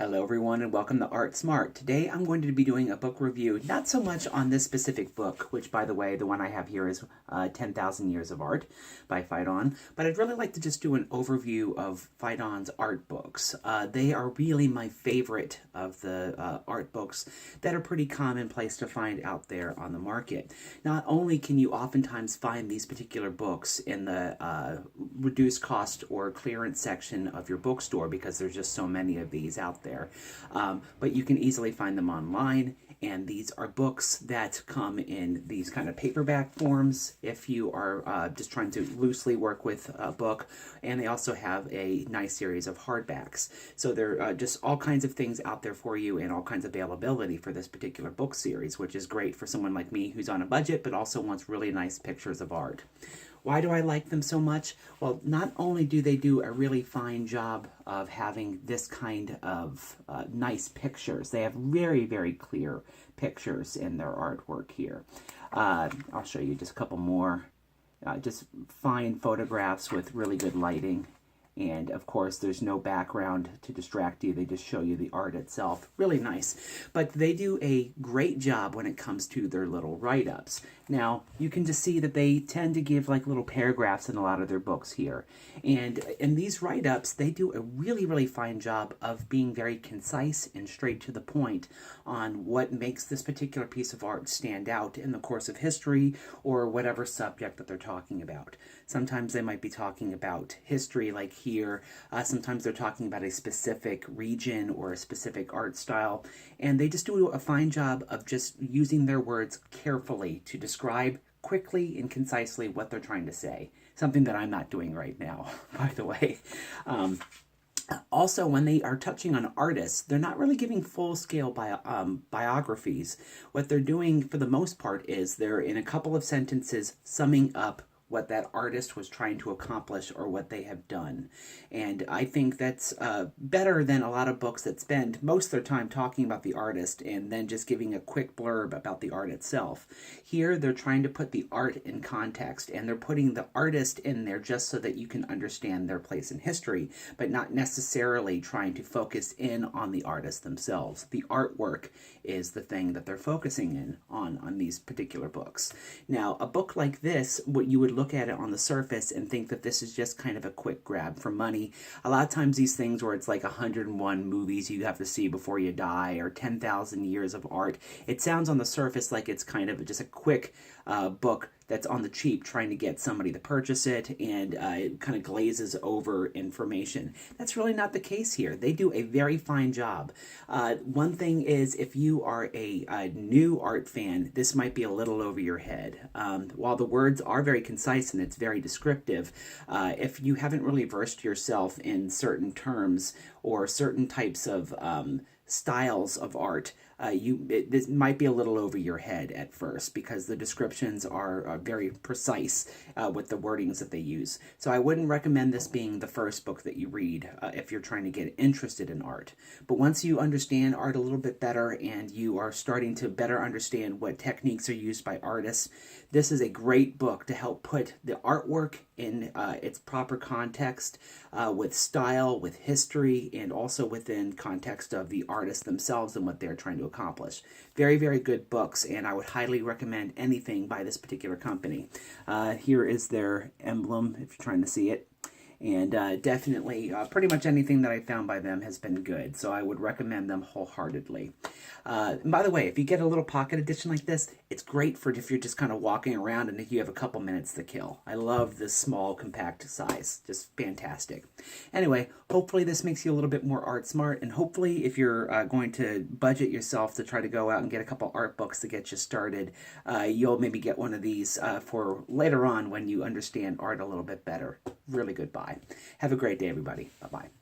Hello everyone and welcome to Art Smart. Today I'm going to be doing a book review, not so much on this specific book, which by the way, the one I have here is 10,000 Years of Art by Phaidon, but I'd really like to just do an overview of Phaidon's art books. They are really my favorite of the art books that are pretty commonplace to find out there on the market. Not only can you oftentimes find these particular books in the reduced cost or clearance section of your bookstore because there's just so many of these out there. But you can easily find them online, and these are books that come in these kind of paperback forms if you are just trying to loosely work with a book, and they also have a nice series of hardbacks. So there are just all kinds of things out there for you and all kinds of availability for this particular book series, which is great for someone like me who's on a budget but also wants really nice pictures of art. Why do I like them so much? Well, not only do they do a really fine job of having this kind of nice pictures, they have very, very clear pictures in their artwork here. I'll show you just a couple more. Just fine photographs with really good lighting. And of course, there's no background to distract you. They just show you the art itself. Really nice. But they do a great job when it comes to their little write-ups. Now, you can just see that they tend to give like little paragraphs in a lot of their books here. And in these write-ups, they do a really, really fine job of being very concise and straight to the point on what makes this particular piece of art stand out in the course of history or whatever subject that they're talking about. Sometimes they might be talking about history like here. Sometimes they're talking about a specific region or a specific art style. And they just do a fine job of just using their words carefully to describe quickly and concisely what they're trying to say. Something that I'm not doing right now, by the way. Also, when they are touching on artists, they're not really giving full-scale biographies. What they're doing, for the most part, is they're in a couple of sentences summing up what that artist was trying to accomplish or what they have done. And I think that's better than a lot of books that spend most of their time talking about the artist and then just giving a quick blurb about the art itself. Here, they're trying to put the art in context, and they're putting the artist in there just so that you can understand their place in history, but not necessarily trying to focus in on the artist themselves. The artwork is the thing that they're focusing in on these particular books. Now, a book like this, what you would look at it on the surface and think that this is just kind of a quick grab for money. A lot of times these things where it's like 101 movies you have to see before you die or 10,000 years of art, it sounds on the surface like it's kind of just a quick book that's on the cheap trying to get somebody to purchase it, and it kind of glazes over information. That's really not the case here. They do a very fine job. One thing is, if you are a new art fan, this might be a little over your head. While the words are very concise and it's very descriptive, if you haven't really versed yourself in certain terms or certain types of styles of art, this might be a little over your head at first because the descriptions are very precise with the wordings that they use. So I wouldn't recommend this being the first book that you read if you're trying to get interested in art. But once you understand art a little bit better and you are starting to better understand what techniques are used by artists, this is a great book to help put the artwork in its proper context with style, with history, and also within context of the artists themselves and what they're trying to accomplish. Very, very good books, and I would highly recommend anything by this particular company. Here is their emblem, if you're trying to see it. And definitely, pretty much anything that I found by them has been good, so I would recommend them wholeheartedly. And by the way, if you get a little pocket edition like this, it's great for if you're just kind of walking around and if you have a couple minutes to kill. I love this small, compact size. Just fantastic. Anyway, hopefully this makes you a little bit more art smart, and hopefully if you're going to budget yourself to try to go out and get a couple art books to get you started, you'll maybe get one of these for later on when you understand art a little bit better. Really good buy. Have a great day, everybody. Bye-bye.